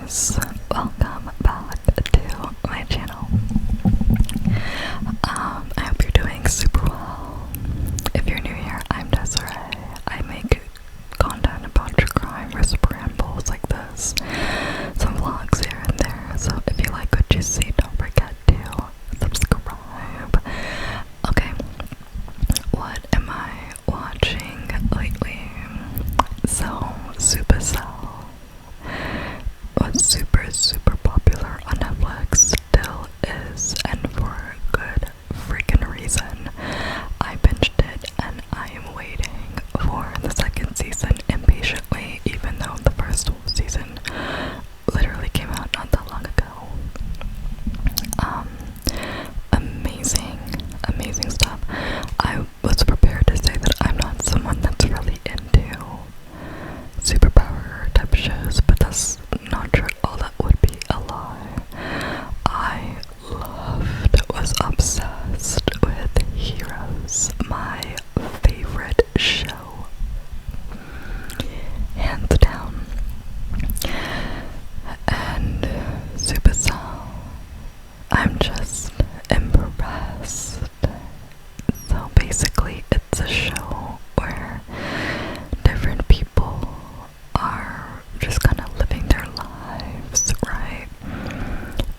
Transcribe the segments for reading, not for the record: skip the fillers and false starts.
guys, welcome back to my channel. I hope you're doing super well. If you're new here, I'm Desiree. I make content about true crime, rambles like this, some vlogs here and there, so if you like what you see, don't forget to subscribe. Okay, what am I watching lately? So, Supacell was super popular on Netflix, still is, and for good freaking reason. I binged it and I am waiting for the second season impatiently, even though the first season literally came out not that long ago. Amazing stuff. I was prepared to say that I'm not someone that's really into superpower type shows, but that's not true at all. That would be a lie. I was obsessed with Heroes, my favorite show, hands down. And Supacell, I'm just impressed. So basically, it's a show where different people are just kind of living their lives, right?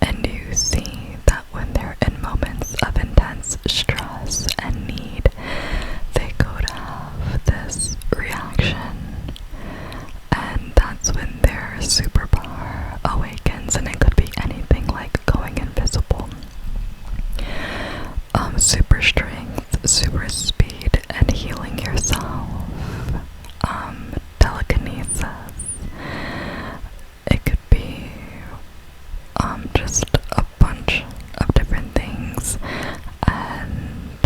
And you see that when they're in moments of intense stress and need, they go to have this reaction, and that's when their superpower awakens, and it could be anything like going invisible, super strength, super speed, and healing yourself, telekinesis. It could be just a bunch of different things. And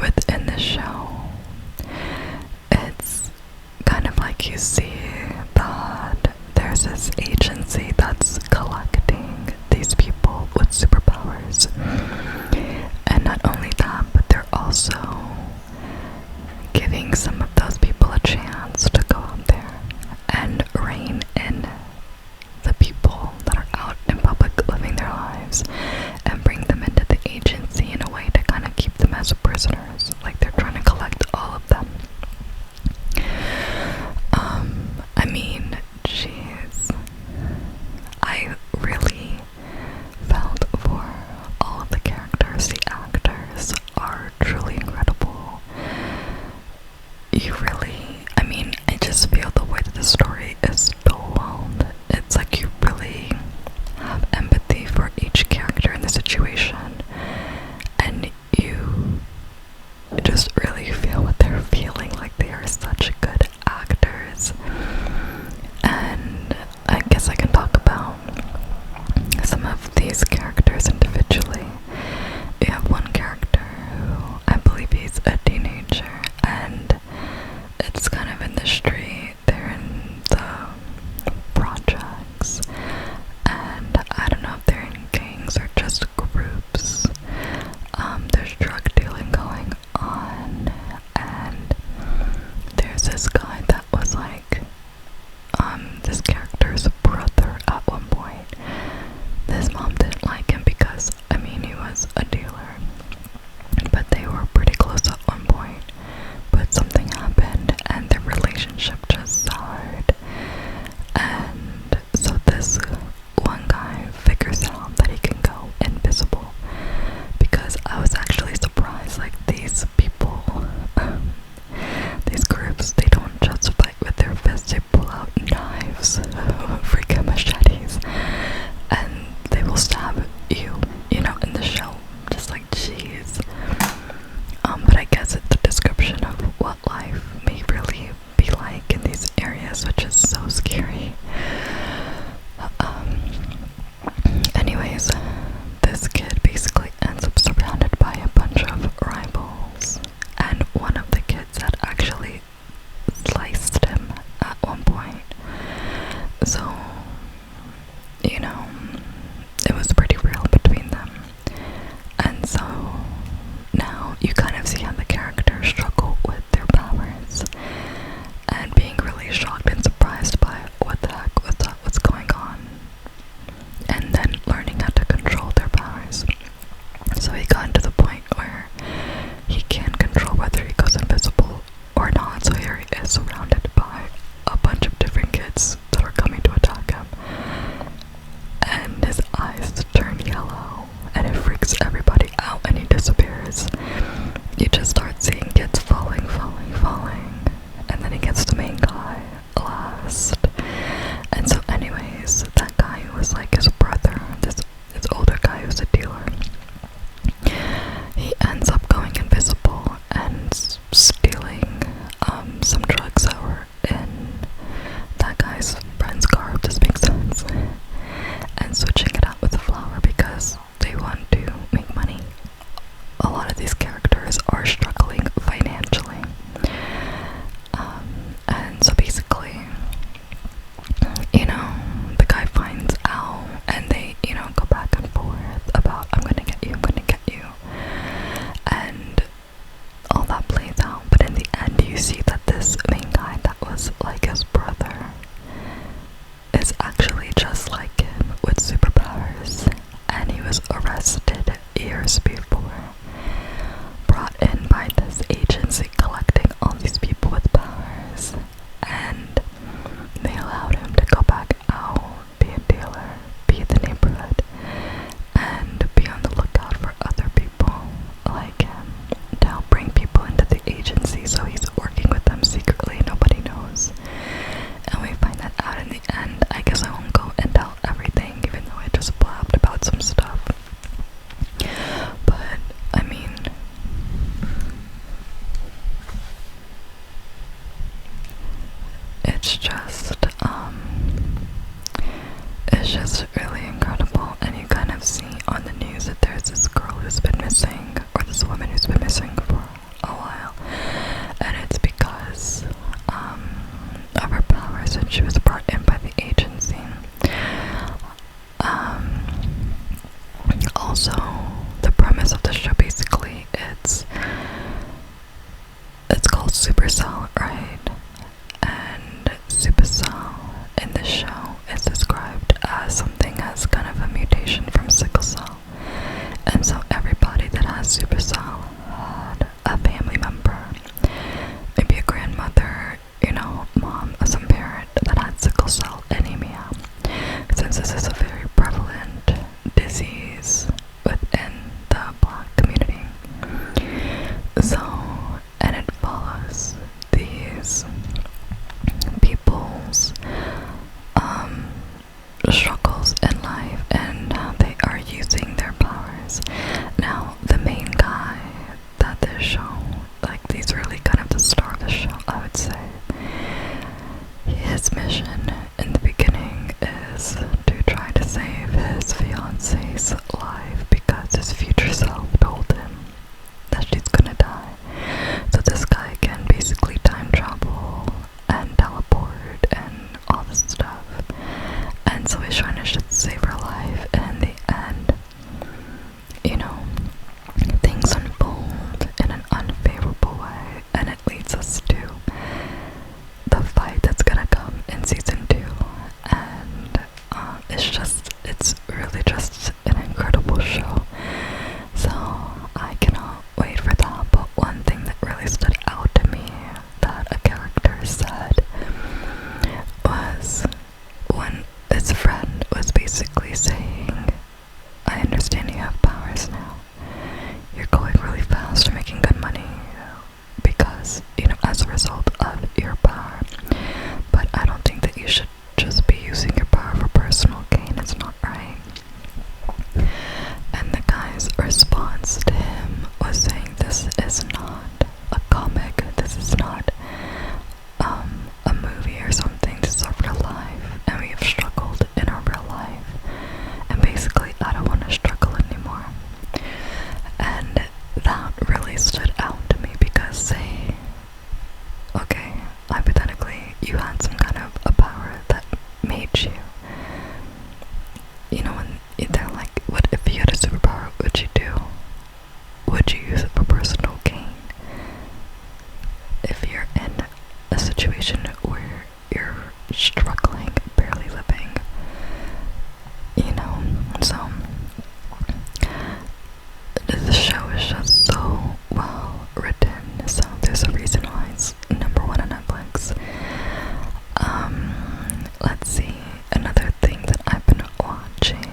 within the show, it's kind of like you see that there's this who's been missing, or this woman who's been missing for a while, and it's because of her powers, and she was brought in by the agency. Also, the premise of the show, basically, it's called Supercell, right? And Supacell in the show is described as something as kind of a mutation from sickle cell. And so everybody that has Supercell had a family member, maybe a grandmother, mom, or some parent that had sickle cell anemia. Since this is a very prevalent disease within the Black community. So, and it follows these people's struggles in life and how they are using their powers. Now, the main guy that this show, like, he's really kind of the star of the show, I would say. His mission in the beginning is to try to save his fiance's life because his future self told him that she's gonna die. So this guy can basically time travel and teleport and all this stuff. And so he's trying to just save her life, and in the end, things unfold in an unfavorable way, and it leads us to the fight that's gonna come in season 2. And it's really just an incredible show. So I cannot wait for that. But one thing that really stood out to me that a character said was when his friend was basically saying, I understand you have powers now. You're going really fast and making good money because, as a result of your power. But I don't think that you should just be using your power for personal gain. It's not right. And the guy's response to him was saying, this is not a comic. This is not a movie or something. This is our real life. And we have struggled in our real life. And basically, I don't want to struggle anymore. And that really stood out to me because, say, okay, hypothetically, you had some kind of a power that made you. When they're like, what if you had a superpower, what would you do? Would you use it for personal gain? If you're in a situation where you're struggling, barely living, so the show is just so well written. So there's a reason why it's #1 on Netflix. Let's see, another thing that I've been watching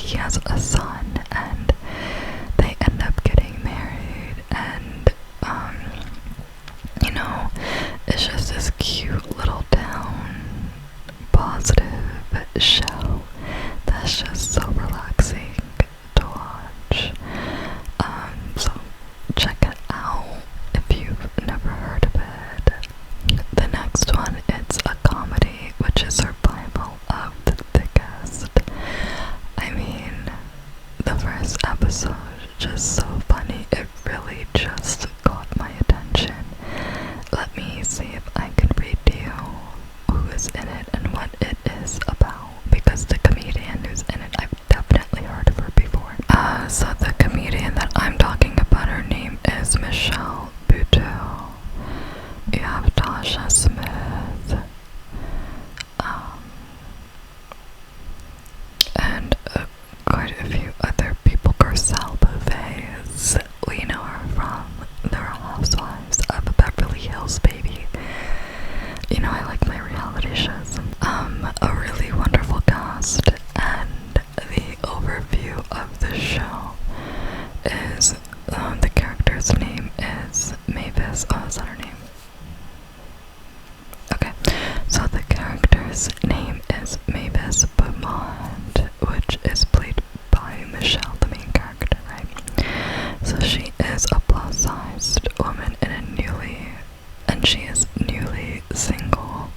he has a son, and they end up getting married, and you know, it's just this cute little town, positive show that's just so relaxing to watch. So check it out if you've never heard of it. The next one, it's a comedy, which is survival of the thickest. I mean, the first episode just so funny. It really just caught my attention. Let me see if I can read to you who is in it and what it is about, because the comedian who's in it, I've definitely heard of her before. So the comedian that I'm talking about, her name is Michelle Buteau. You have Tasha Smith, and quite a few other people. Garcelle Beauvais, we know her from The Housewives of Beverly Hills, baby. You know I like my reality shows. A really wonderful cast, and the overview of the show is, the character's name is Mavis. Oh, is that her name? Okay, so the character's name is Mavis Beaumont, which is played by Michelle, the main character, right? So she is a plus-sized woman and she is newly single,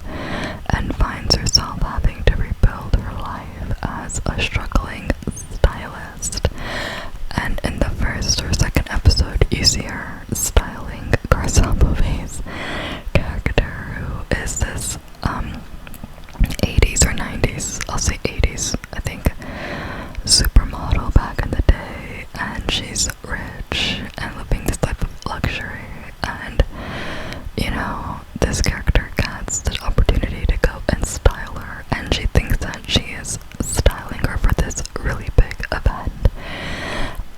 and finds herself having to rebuild her life as a struggling stylist. And in the first or second episode, you see her styling Garcelle Beauvais' character, who is this 80s or 90s, I'll say 80s, I think, supermodel back in the day, and she's rich and living this type of luxury, and you know, this character gets the opportunity to go and style her, and she thinks that she is styling her for this really big event,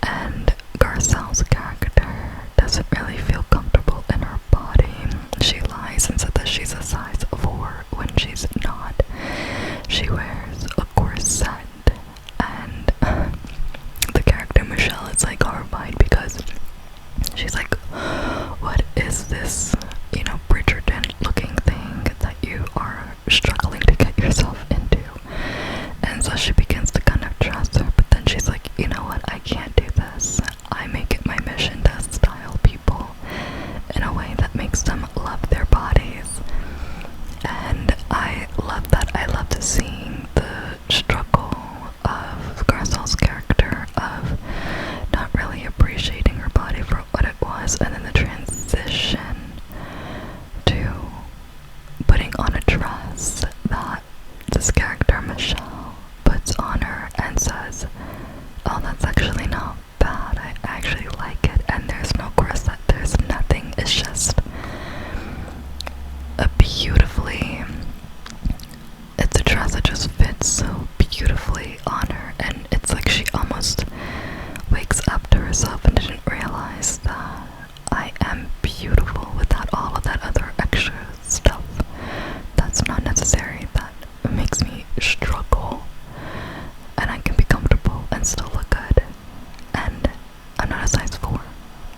and Garcelle's character doesn't really feel comfortable in her body. She lies and says that she's a size 4 when she's not. She wears a corset, and the character Michelle is like horrified because she's like, what is this, you know, Bridgerton looking thing that you are struggling to get yourself into? And so she begins to kind of trust her, but then she's like, you know what, I can't do this. I make it my mission to style people in a way that makes them love their bodies. And I love that. I love seeing the struggle of Garcelle's character of not really appreciating her body for what it was, and then the transition to putting on a dress that this character Michelle puts on her and says, oh, that's actually not bad, I actually like it, and there's no corset, there's nothing, it's just a beautifully, it's a dress that just fits so beautifully on her, and it's like she almost wakes up to herself and didn't realize that I am beautiful without all of that other extra stuff that's not necessary, that makes me struggle, and I can be comfortable and still look good, and I'm not a size 4,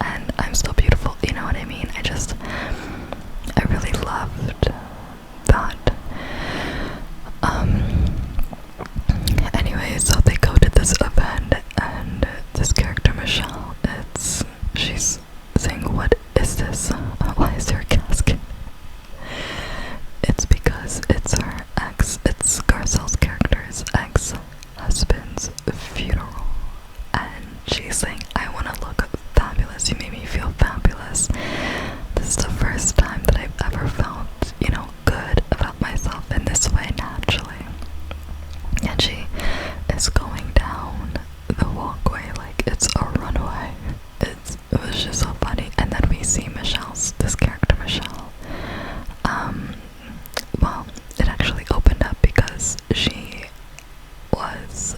and I'm still beautiful, you know what I mean? I really loved that. Anyway, so they go to this event, and this character Michelle, she's saying, what is this? Why is there a casket? It's because it's Garcelle's character's ex-husband's funeral, and she's saying, I want to look fabulous, you made me feel fabulous. This is the first time that I've ever felt, you know, good about myself in this way naturally. And she is going down the walkway like it's a runaway. It was just so funny. And then we see this character Michelle. Well, it actually opened up because she was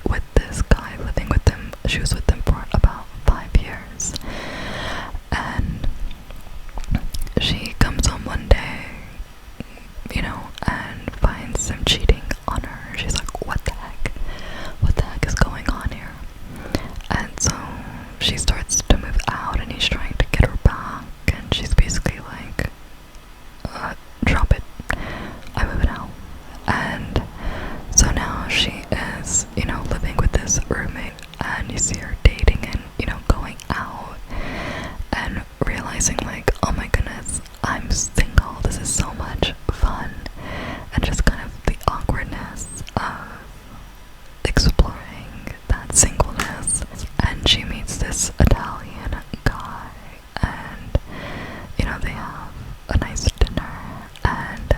with this guy, living with him. She was with him for about 5 years, and she comes home one day, you know, and finds him cheating on her. She's like, what the heck roommate, and you see her dating and, you know, going out, and realizing like, oh my goodness, I'm single, this is so much fun, and just kind of the awkwardness of exploring that singleness. And she meets this Italian guy, and, you know, they have a nice dinner, and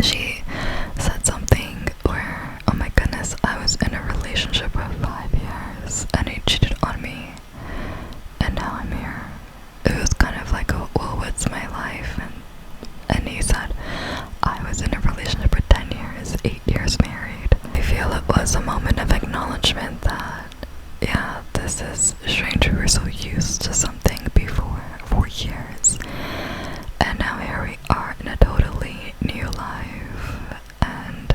she said something where, oh my goodness, I was in a relationship for 5 years and he cheated on me and now I'm here. It was kind of like a, well, what's my life? And he said, I was in a relationship for 10 years, 8 years married. I feel it was a moment of acknowledgement that, yeah, this is strange. We were so used to something before for years, and now here we are in a totally new life. And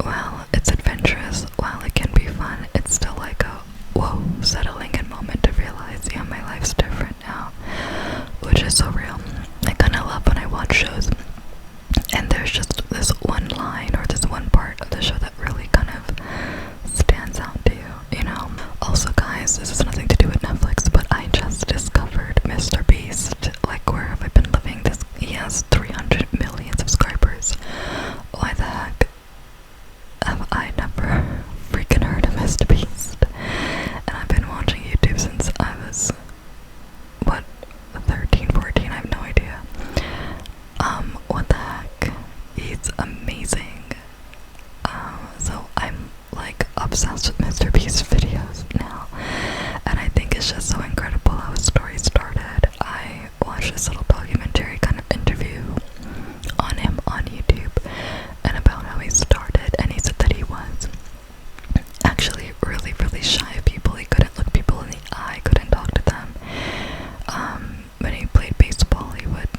while it's adventurous, while it can be fun, it's still like a whoa, settling in moment to realize, yeah, my life's different now, which is so real. I kind of love when I watch shows and there's just this one line or this one part of the show that really kind of stands out to you, you know? Also, guys, this has nothing to do with Netflix, but I just discovered MrBeast. Like, where have I been living? He has 300 million subscribers. Why the heck have I never freaking heard of MrBeast? And I've been watching YouTube since I was, what, 13, 14, I have no idea. What the heck? He's amazing. So I'm like obsessed with MrBeast videos now, and I think it's just so incredible how his story started. I watched this little documentary kind of interview on him on YouTube and about how he started, and he said that he was actually really, really shy of people. He couldn't look people in the eye, couldn't talk to them. When he played baseball, he would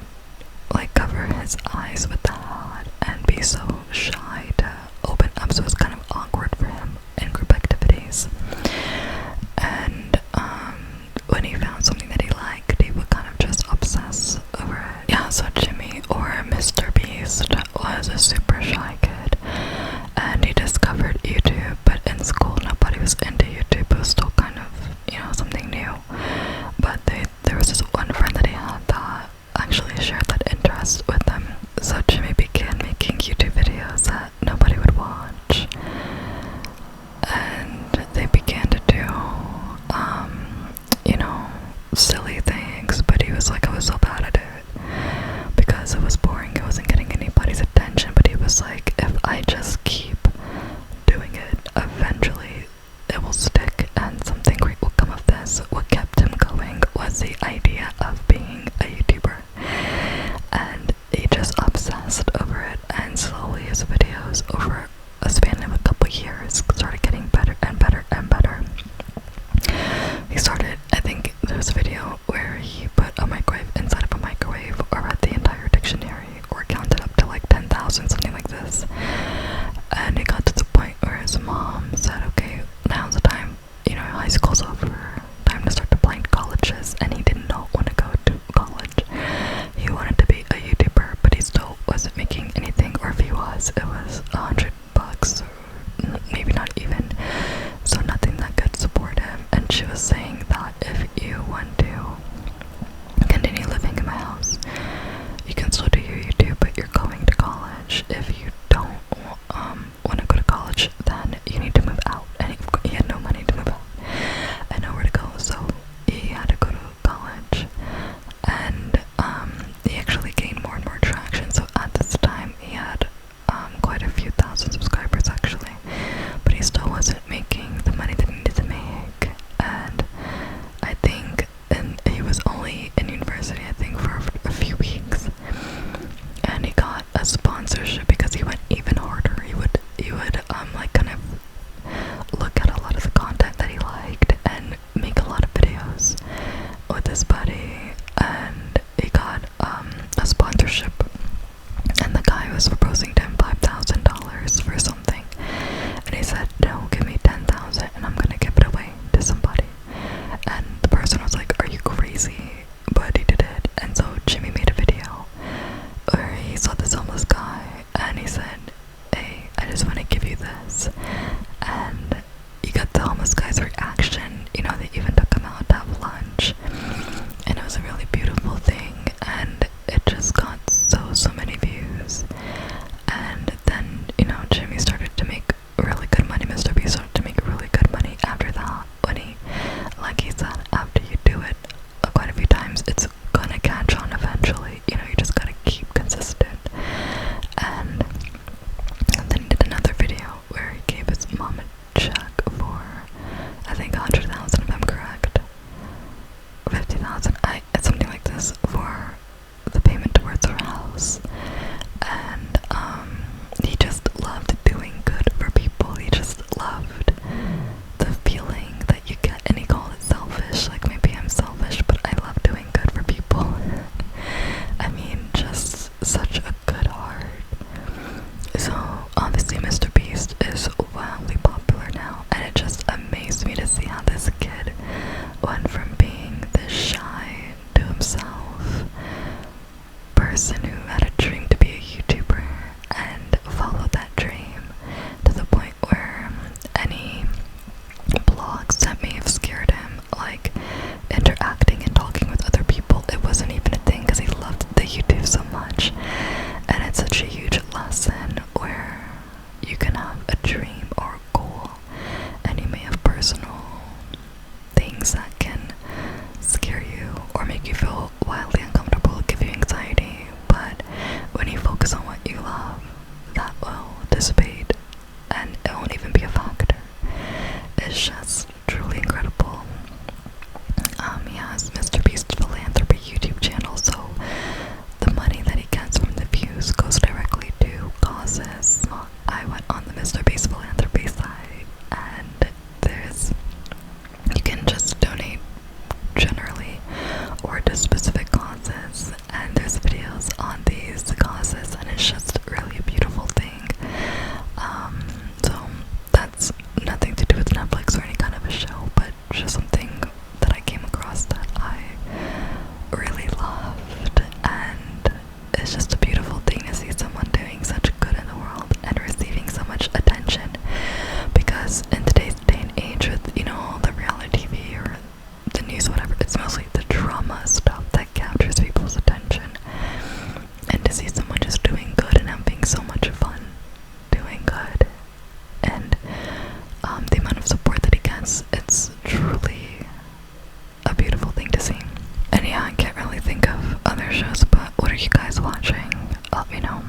like cover his eyes with the hat and be so shy to open up, so it was kind of awkward for him in group activities. And when he found something that he liked, he would kind of just obsess over it. Yeah, so Jimmy, or MrBeast, was a super shy kid, and he discovered YouTube, but in school nobody was into YouTube. It was still kind of, you know, something new. But there was this one friend that he had that actually shared that interest with them. So Jimmy began making YouTube videos that nobody would watch, and they began to do, you know, silly things, but he was like, I was so bad at it because it was boring, it wasn't getting anybody's attention. But he was like, if I just keep doing it, eventually it will stick and something great will come of this. What kept him going was the idea of being a YouTuber, and he just obsessed over it, and slowly his videos over a span of a couple years started getting better and better and better. He started, I think there was a video where he put a microwave inside of a microwave, or read the entire dictionary, or counted up to like 10,000, something like this. And it got to the point where his mom said, okay, now's the time, you know, high school's over, time to start applying to colleges. And he did not want to go to college. He wanted to be a YouTuber, but he still wasn't making anything, or if he was, it was $100, or maybe not even, so nothing that could support him. And she was saying that if you want to continue living in my house, you can still do your YouTube, but you're going to college. If you don't want to go to college, then you need to move out. And he had no money to move out and nowhere to go, so he had to go to college. And he actually gained more and more traction. So at this time he had quite a few thousand subscribers actually, but he still wasn't making the money that he needed to make. And I think, and he was only in university, I think, for a few weeks, and he got a sponsorship because he went even harder. He would like kind of look at a lot of the content that he liked and make a lot of videos with his buddy, and he got a sponsorship, and the guy was proposing to him $5,000 for something, and he said, no, give me 10,000 and I'm gonna give it away to somebody. And the person was like, are you crazy? But he did it. And so Jimmy made a video where he saw this homeless guy and he said, hey, I just want to give you this. And are you guys watching? Let me know.